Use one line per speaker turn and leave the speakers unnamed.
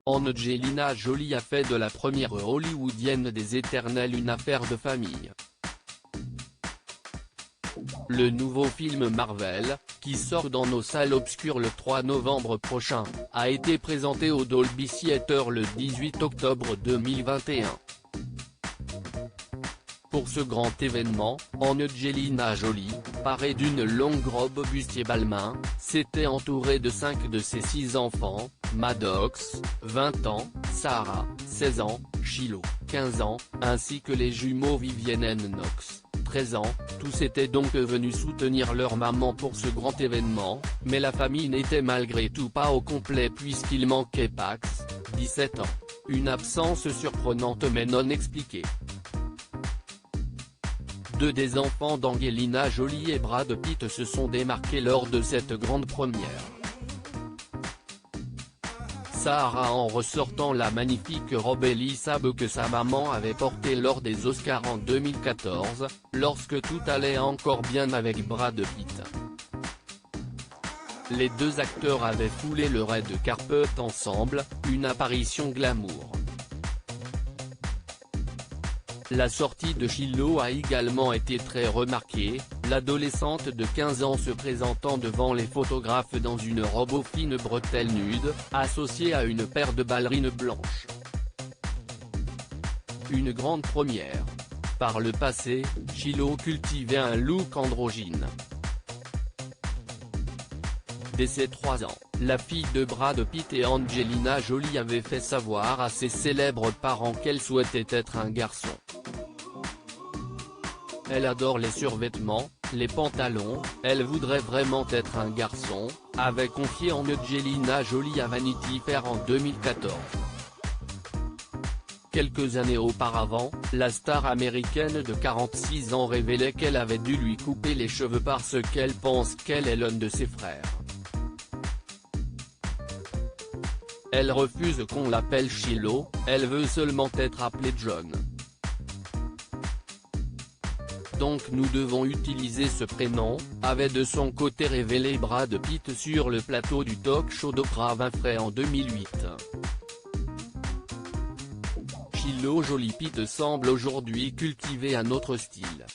Angelina Jolie a fait de la première hollywoodienne des éternels une affaire de famille. Le nouveau film Marvel, qui sort dans nos salles obscures le 3 novembre prochain, a été présenté au Dolby Theatre le 18 octobre 2021. Pour ce grand événement, Angelina Jolie, parée d'une longue robe bustier balmain, s'était entourée de 5 de ses 6 enfants, Maddox, 20 ans, Sarah, 16 ans, Shiloh, 15 ans, ainsi que les jumeaux Vivienne et Knox, 13 ans. Tous étaient donc venus soutenir leur maman pour ce grand événement, mais la famille n'était malgré tout pas au complet puisqu'il manquait Pax, 17 ans. Une absence surprenante mais non expliquée. Deux des enfants d'Angelina Jolie et Brad Pitt se sont démarqués lors de cette grande première. Sarah en ressortant la magnifique robe lissable que sa maman avait portée lors des Oscars en 2014, lorsque tout allait encore bien avec Brad Pitt. Les deux acteurs avaient foulé le red carpet ensemble, une apparition glamour. La sortie de Shiloh a également été très remarquée, l'adolescente de 15 ans se présentant devant les photographes dans une robe aux fines bretelles nudes, associée à une paire de ballerines blanches. Une grande première. Par le passé, Shiloh cultivait un look androgyne. Dès ses 3 ans, la fille de Brad Pitt et Angelina Jolie avait fait savoir à ses célèbres parents qu'elle souhaitait être un garçon. Elle adore les survêtements, les pantalons, elle voudrait vraiment être un garçon, avait confié Angelina Jolie à Vanity Fair en 2014. Quelques années auparavant, la star américaine de 46 ans révélait qu'elle avait dû lui couper les cheveux parce qu'elle pense qu'elle est l'un de ses frères. Elle refuse qu'on l'appelle Shiloh, elle veut seulement être appelée John. Donc nous devons utiliser ce prénom, avait de son côté révélé Brad Pitt sur le plateau du talk-show d'Oprah Winfrey en 2008. Shiloh Jolie Pitt semble aujourd'hui cultiver un autre style.